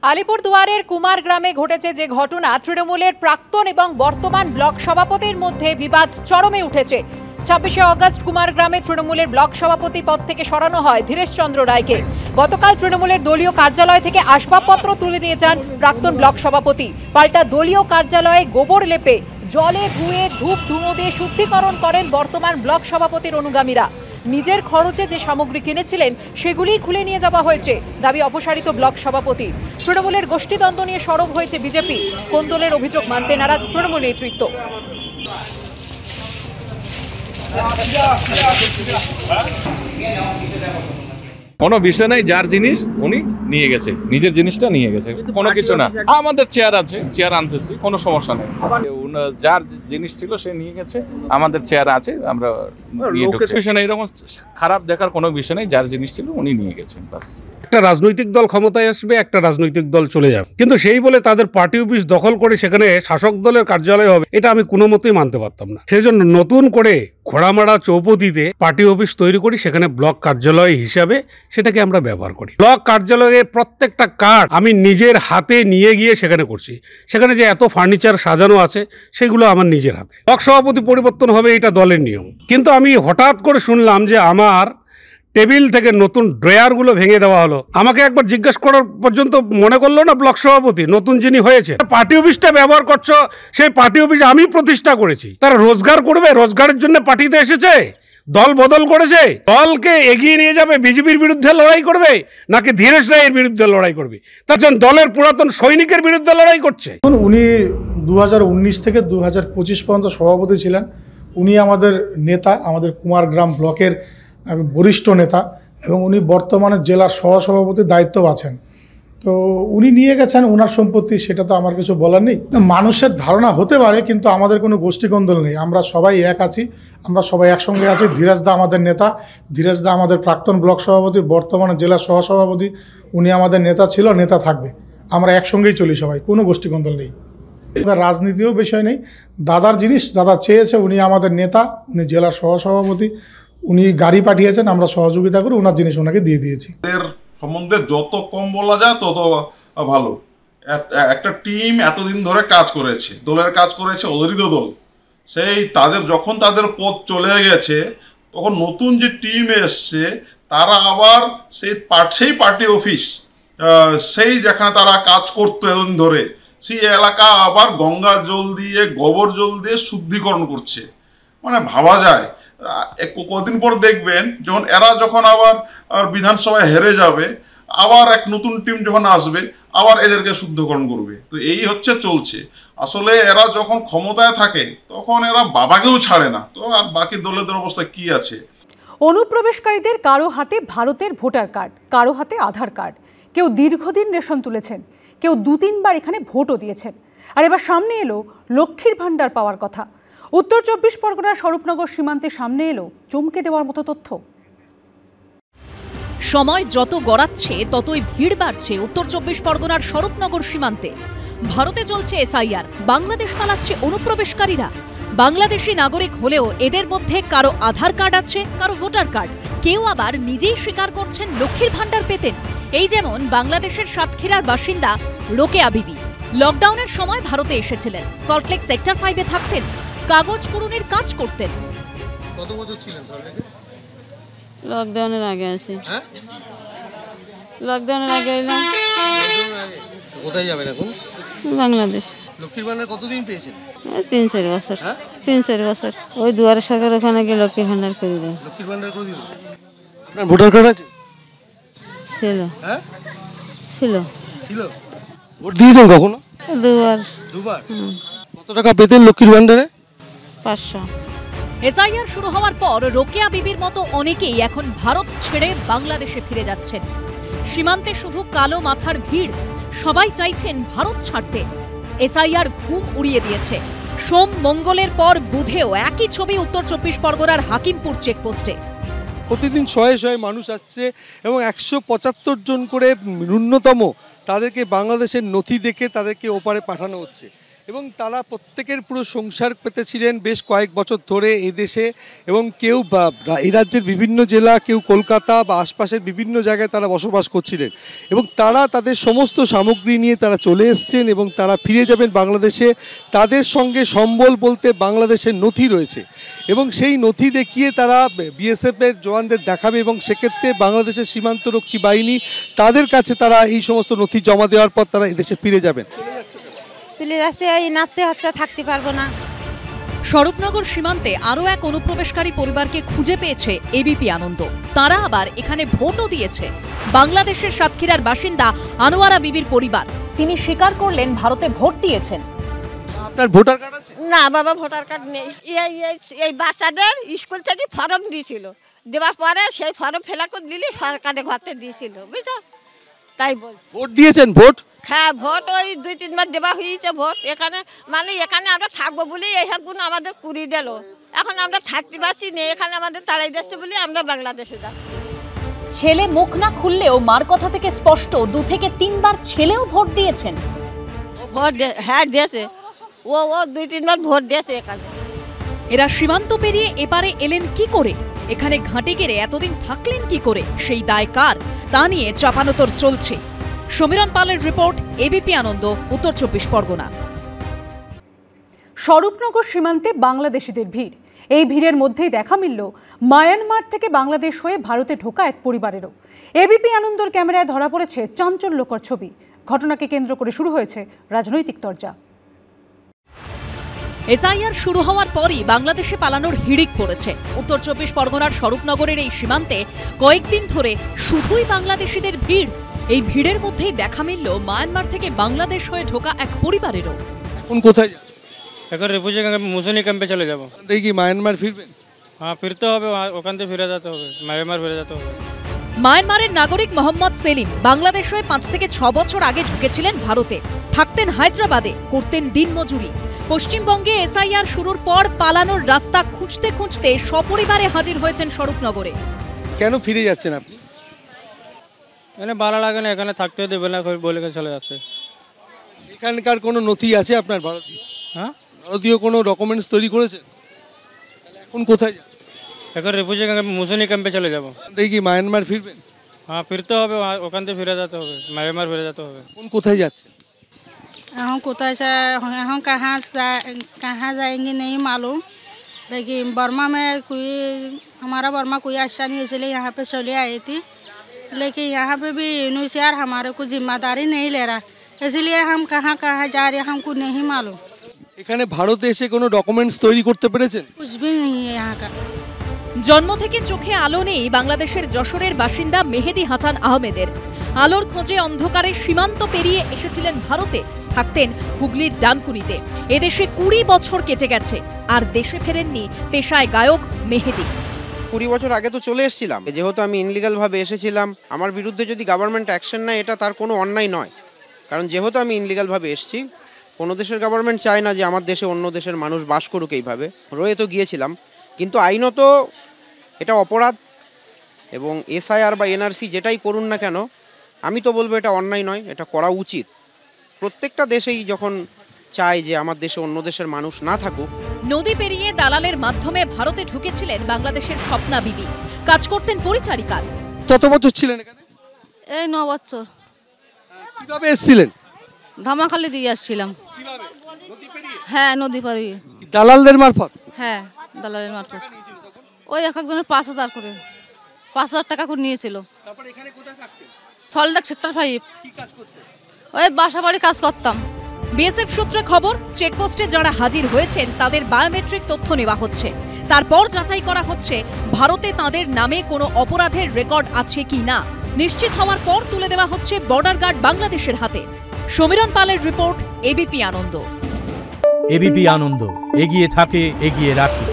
আলিপুরদুয়ারের কুমারগ্রামে ঘটেছে যে ঘটনা, তৃণমূলের প্রাক্তন এবং বর্তমান ব্লক সভাপতির মধ্যে বিবাদ চরমে উঠেছে। 26শে অগস্ট কুমারগ্রামে তৃণমূলের ব্লক সভাপতি পদ থেকে সরানো হয় ধীরেশ চন্দ্র রায়কে। গতকাল তৃণমূলের দলীয় কার্যালয় থেকে আসবাবপত্র তুলে নিয়ে যান প্রাক্তন ব্লক সভাপতি। পাল্টা দলীয় কার্যালয়ে গোবর লেপে জলে ধুয়ে ধূপ ধুনো দিয়ে শুদ্ধিকরণ করেন বর্তমান ব্লক সভাপতির অনুগামীরা। নিজের খরচে যে সামগ্রী কিনেছিলেন সেগুলিই খুলে নিয়ে যাওয়া হয়েছে, দাবি অপসারিত ব্লক সভাপতি। তৃণমূলের গোষ্ঠীদ্বন্দ্ব নিয়ে সরব হয়েছে বিজেপি। কোন্দলের অভিযোগ মানতে নারাজ তৃণমূল নেতৃত্ব। কোনো বিষয় নাই, যার জিনিস উনি নিয়ে গেছে, নিজের জিনিসটা নিয়ে গেছে, কোনো কিছু না। আমাদের চেয়ার আছে, চেয়ার আনতেছি, কোনো সমস্যা নেই। যার জিনিস ছিল সে নিয়ে গেছে, আমাদের চেয়ার আছে, আমরা বিষয় নেই, এরকম খারাপ দেখার কোনো বিষয় নেই। যার জিনিস ছিল উনি নিয়ে গেছেন, বাস। একটা রাজনৈতিক দল ক্ষমতায় আসবে, একটা রাজনৈতিক দল চলে যাবে, কিন্তু সেই বলে তাদের পার্টি অফিস দখল করে সেখানে শাসক দলের কার্যালয় হবে, এটা আমি কোনো মতেই মানতে পারতাম না। সেই জন্য নতুন করে ঘোড়ামারা চৌপতিতে পার্টি অফিস তৈরি করি, সেখানে ব্লক কার্যালয় হিসাবে সেটাকে আমরা ব্যবহার করি। ব্লক কার্যালয়ের প্রত্যেকটা কার্ড আমি নিজের হাতে নিয়ে গিয়ে সেখানে করছি। সেখানে যে এত ফার্নিচার সাজানো আছে সেগুলো আমার নিজের হাতে। ব্লক সভাপতি পরিবর্তন হবে, এটা দলের নিয়ম, কিন্তু আমি হঠাৎ করে শুনলাম যে আমার টেবিল থেকে নতুন ড্রয়ারগুলো ভেঙে দেওয়া হলো। আমাকে একবার জিজ্ঞেস করার পর্যন্ত মনে করলো না ব্লক সভাপতি নতুন যিনি হয়েছে, পার্টি অফিসটা ব্যবহার করছো, সেই পার্টি অফিস আমি প্রতিষ্ঠা করেছি। তারা রোজগার করবে, রোজগারের জন্য পার্টিতে এসেছে, দল বদল করেছে, দলকে এগিয়ে নিয়ে যাবে, বিজেপির বিরুদ্ধে লড়াই করবে নাকি ধীরেশ রায়ের বিরুদ্ধে লড়াই করবে? তার জন্য দলের পুরাতন সৈনিকের বিরুদ্ধে লড়াই করছে। উনি 2019 থেকে 2025 পর্যন্ত সভাপতি ছিলেন। উনি আমাদের নেতা, আমাদের কুমারগ্রাম ব্লকের বরিষ্ঠ নেতা, এবং উনি বর্তমানে জেলার সহসভাপতির দায়িত্ব আছেন। তো উনি নিয়ে গেছেন ওনার সম্পত্তি, সেটা তো আমার কিছু বলার নেই। মানুষের ধারণা হতে পারে, কিন্তু আমাদের কোনো গোষ্ঠীকন্দল নেই, আমরা সবাই এক আছি, আমরা সবাই একসঙ্গে আছি। ধীরেশ দা আমাদের নেতা, ধীরেশ দা আমাদের প্রাক্তন ব্লক সভাপতি, বর্তমানে জেলার সহসভাপতি। উনি আমাদের নেতা ছিল, নেতা থাকবে, আমরা একসঙ্গেই চলি সবাই, কোনো গোষ্ঠীকন্দল নেই। রাজনীতিও বিষয় নেই, দাদার জিনিস দাদা চেয়েছে, উনি আমাদের নেতা, উনি জেলার সহসভাপতি, উনি গাড়ি পাঠিয়েছেন, আমরা সহযোগিতা করে ওনার জিনিস ওনাকে দিয়ে দিয়েছি। এর সম্বন্ধে যত কম বলা যায় তত ভালো। একটা টিম এতদিন ধরে কাজ করেছে, দলের কাজ করেছে, অদরিত দল, সেই তাদের যখন তাদের পথ চলে গেছে, তখন নতুন যে টিম এসছে তারা আবার সেই পার্টি অফিস, সেই যেখানে তারা কাজ করতো এতদিন ধরে, সেই এলাকা আবার গঙ্গা জল দিয়ে, গোবর জল দিয়ে শুদ্ধিকরণ করছে। মানে ভাবা যায়, কদিন পর দেখবেন যখন আবার বিধানসভায় হেরে যাবে, আবার এক নতুন টিম যখন আসবে, আবার এদেরকে শুদ্ধকরণ করবে। তো এই হচ্ছে চলছে। আসলে এরা যখন ক্ষমতায় থাকে তখন এরা বাবাকেও ছাড়ে না, তো আর বাকি দলের অবস্থা কি আছে? অনুপ্রবেশকারীদের কারো হাতে ভারতের ভোটার কার্ড, কারো হাতে আধার কার্ড, কেউ দীর্ঘদিন রেশন তুলেছেন, কেউ 2-3 বার এখানে ভোটও দিয়েছেন। আর এবার সামনে এলো লক্ষ্মীর ভাণ্ডার পাওয়ার কথা। উত্তর 24 পরগনার স্বরূপনগর সীমান্তের সামনে এলো চমকে দেওয়ার মতো তথ্য। সময় যত গড়াচ্ছে ততই ভিড় বাড়ছে উত্তর 24 পরগনার স্বরূপনগর সীমান্তে। ভারতে চলছে এসআইআর, বাংলাদেশ পালাচ্ছে অনুপ্রবেশকারীরা। বাংলাদেশি নাগরিক হলেও এদের মধ্যে কারো আধার কার্ড আছে, কারো ভোটার কার্ড, কেউ আবার নিজেই স্বীকার করছেন লক্ষ্মীর ভাণ্ডার পেতেন। এই যেমন বাংলাদেশের সাতক্ষীরার বাসিন্দা রোকেয়া বিবি। লকডাউনের সময় ভারতে এসেছিলেন, সল্টলেক সেক্টর 5-এ থাকতেন, কাগজ কুড়ুনির কাজ করতেন। কত বছর ছিলেন সল্টলেকে? লকডাউনের আগে আসি। হ্যাঁ, লকডাউনের আগে এলাম। কোথায় যাবেন এখন? বাংলাদেশ। লক্ষ্মীর ভাণ্ডার কতদিন পেয়েছেন? 3-4 বছর। 3-4 বছর। ওই দুয়ারে সরকার ওখানে গিয়ে লক্ষ্মীর ভাণ্ডার করে দেয়। লক্ষ্মীর ভাণ্ডার করে দিল। আপনার ভোটার কার্ড আছে? ছিল। হ্যাঁ, ছিল। ভোট দিয়েছেন কখনো? দুবার। কত টাকা পেতেন লক্ষ্মীর ভাণ্ডারে? 500। এসআইআর শুরু হওয়ার পর রোকেয়া বিবির মতো অনেকেই এখন ভারত ছেড়ে বাংলাদেশে ফিরে যাচ্ছেন। সীমান্তে শুধু কালো মাথার ভিড়, সবাই চাইছেন ভারত ছাড়তে। এসআইআর ঘুম উড়িয়ে দিয়েছে। সোম মঙ্গলের পর বুধেও একই ছবি উত্তর 24 পরগনার হাকিমপুর চেকপোস্টে। প্রতিদিন শয়ে শয়ে মানুষ আসছে এবং 175 জন করে ন্যূনতম তাদেরকে বাংলাদেশের নথি দেখে তাদেরকে ওপারে পাঠানো হচ্ছে। এবং তারা প্রত্যেকের পুরো সংসার পেতেছিলেন বেশ কয়েক বছর ধরে এই দেশে, এবং কেউ এই রাজ্যের বিভিন্ন জেলা, কেউ কলকাতা বা আশপাশের বিভিন্ন জায়গায় তারা বসবাস করছিলেন, এবং তারা তাদের সমস্ত সামগ্রী নিয়ে তারা চলে এসছেন এবং তারা ফিরে যাবেন বাংলাদেশে। তাদের সঙ্গে সম্বল বলতে বাংলাদেশের নথি রয়েছে, এবং সেই নথি দেখিয়ে তারা বিএসএফের জওয়ানদের দেখাবে, এবং সেক্ষেত্রে বাংলাদেশের সীমান্তরক্ষী বাহিনী তাদের কাছে তারা এই সমস্ত নথি জমা দেওয়ার পর তারা এদেশে ফিরে যাবেন। চলে যাচ্ছে, ওই নাচতে হচ্ছে, থাকতে পারবো না। স্বরূপনগর সীমান্তে আরও এক অনুপ্রবেশকারী পরিবারকে খুঁজে পেয়েছে এবিপি আনন্দ। তারা আবার এখানে ভোটও দিয়েছে। বাংলাদেশের সাতক্ষীরার বাসিন্দা আনোয়ারা বিবির পরিবার, তিনি স্বীকার করলেন ভারতে ভোট দিয়েছেন। আপনার ভোটার কার্ড আছে? না বাবা, ভোটার কার্ড নেই। এই বাচ্চাদের স্কুল থেকে ফর্ম দিয়েছিল, দেওয়ার পরে সেই ফর্ম ফিল করে দিলি সরকারে ঘরতে দিয়েছিল, বুঝছো? তাই বল। ভোট দিয়েছেন? ভোট? হ্যাঁ, ভোট ওই 2-3 বার দেওয়া হয়েছে ভোট। এখানে মানে এখানে আমরা থাকবো বলে এইসবগুলো আমাদের কুড়ি দিল। এখন আমরা থাকতে পারছি না, এখানে আমাদের তাড়াই দিচ্ছে বলে আমরা বাংলাদেশে যাই। ছেলে মুখ না খুললেও মার কথা থেকে স্পষ্ট 2 থেকে 3 বার ছেলেও ভোট দিয়েছেন। ভোট হ্যাঁ দিয়েছে, ও 2-3 বার ভোট দিয়েছে এখানে। এরা সীমান্ত পেরিয়ে এপারে এলেন কি করে? এখানে ঘাঁটি গেড়ে এতদিন থাকলেন কি করে? সেই দায় কার, তা নিয়ে চাপানোতর চলছে। সমীরণ পালের রিপোর্ট, এবিপি আনন্দ, উত্তর 24 পরগনা। স্বরূপনগর সীমান্তে বাংলাদেশিদের ভিড়। এই ভিড়ের মধ্যেই দেখা মিলল মায়ানমার থেকে বাংলাদেশ হয়ে ভারতে ঢোকা এক পরিবারেরও। এবিপি আনন্দর ক্যামেরায় ধরা পড়েছে চাঞ্চল্যকর ছবি। ঘটনাকে কেন্দ্র করে শুরু হয়েছে রাজনৈতিক তরজা। এসআইআর শুরু হওয়ার পরই বাংলাদেশে পালানোর হিড়িক পড়েছে। উত্তর 24 পরগনার স্বরূপনগরের এই সীমান্তে কয়েকদিন ধরে শুধুই বাংলাদেশিদের ভিড়। এই ভিড়ের মধ্যেই দেখা মিলল মায়ানমার থেকে বাংলাদেশ হয়ে ঢোকা এক পরিবারেরও। এখন কোথায় যাবেন? এখন রেফিউজি মুসলিম ক্যাম্পে চলে যাব। দেখি মায়ানমার ফিরবেন? হ্যাঁ, ফিরতে হবে, ওখান থেকে ফিরে যেতে হবে, মায়ানমার ফিরে যেতে হবে। মায়ানমারের নাগরিক মোহাম্মদ সেলিম বাংলাদেশ হয়ে 5 থেকে 6 বছর আগে ঢুকেছিলেন ভারতে। থাকতেন হায়দ্রাবাদে, করতেন দিনমজুরি। পশ্চিমবঙ্গে এসআইআর শুরুর পর পালানোর রাস্তা খুঁজতে খুঁজতে সপরিবারে হাজির হয়েছেন স্বরূপনগরে। কেন ফিরে যাচ্ছেন আপনি? এখানে ভালো লাগে না, এখানে থাকতে দেবে না বলে চলে যাচ্ছে। এখানকার কোনো নথি আছে আপনার ভারতীয়? হ্যাঁ, ভারতীয় কোনো ডকুমেন্টস তৈরি করেছেন? এখন কোথায় যাবেন? এখন রেফিউজি মুসলিম ক্যাম্পে চলে যাব। দেখি মায়ানমার ফিরবেন? হ্যাঁ, ফিরতে হবে, ওখান থেকে ফিরে যেতে হবে, মায়ানমার ফিরে যেতে হবে। কোন কোথায় যাচ্ছেন? हम कोताय से हम कहाँ जाएंगे नहीं मालूम, लेकिन बर्मा में कोई हमारा बर्मा कोई अच्छा नहीं, इसलिए यहाँ पे चले आए थी। लेकिन यहाँ पे भी यूनिसियार हमारे को जिम्मेदारी नहीं ले रहा, इसलिए हम कहाँ जा रहे हैं हमको नहीं मालूम। এখানে ভারতে এসে কোনো ডকুমেন্টস তৈরি করতে পেরেছেন? कुछ भी नहीं है यहाँ का। জন্ম থেকে চোখে আলো নেই বাংলাদেশের যশোরের বাসিন্দা মেহেদি হাসান আহমেদের। আলোর খোঁজে অন্ধকারে সীমান্ত পেরিয়ে এসেছিলেন ভারতে। থাকতেন হুগলির ডানকুনিতে। এদেশে 20 বছর কেটে গেছে, আর দেশে ফেরেননি পেশায় গায়ক মেহেদি। 20 বছর আগে তো চলে এসেছিলাম। যেহেতু আমি ইনলিগাল ভাবে এসেছিলাম, আমার বিরুদ্ধে যদি গভর্নমেন্ট অ্যাকশন নেয় এটা তার কোনো অন্যায় নয়। কারণ যেহেতু আমি ইনলিগাল ভাবে এসেছি, কোনো দেশের গভর্নমেন্ট চায় না যে আমার দেশে অন্য দেশের মানুষ বাস করুক এইভাবে। রয়ে তো গিয়েছিলাম, কিন্তু আইনত এটা অপরাধ, এবং এসআইআর বা এনআরসি যেটাই করুন না কেন, আমি তো বলবো এটা অন্যায় নয়, এটা করা উচিত। প্রত্যেকটা দেশেই যখন চায় যে আমার দেশে অন্য দেশের মানুষ না থাকুক। নদী পেরিয়ে দালালের মাধ্যমে ভারতে ঢুকেছিলেন বাংলাদেশের স্বপ্না বিবি। কাজ করতেন পরিচারিকার। কত বছর ছিলেন এখানে? এই 9 বছর। কিভাবে এসেছিলেন? ধামাখালি দিয়ে আসছিলাম। কিভাবে? নদী পেরিয়ে? হ্যাঁ, নদী পেরিয়ে। দালালদের মারফত? হ্যাঁ, দালালের মারফত। ওই এক একজনের 5000 করে, 5000 টাকা করে নিয়েছিল। তারপর এখানে কোথায় থাকতেন? সল্টলেক সেক্টর 5। কি কাজ করতেন? ওই বাসাবাড়ি কাজ করতাম। বিএসএফ সূত্রে খবর, চেকপোস্টে যারা হাজির হয়েছেন তাদের বায়োমেট্রিক তথ্য নেওয়া হচ্ছে। তারপর যাচাই করা হচ্ছে ভারতে তাদের নামে কোনো অপরাধের রেকর্ড আছে কি না। নিশ্চিত হওয়ার পর তুলে দেওয়া হচ্ছে বর্ডার গার্ড বাংলাদেশের হাতে। সমীরণ পালের রিপোর্ট, এবিপি আনন্দ। এবিপি আনন্দ, এগিয়ে থাকে, এগিয়ে রাখে।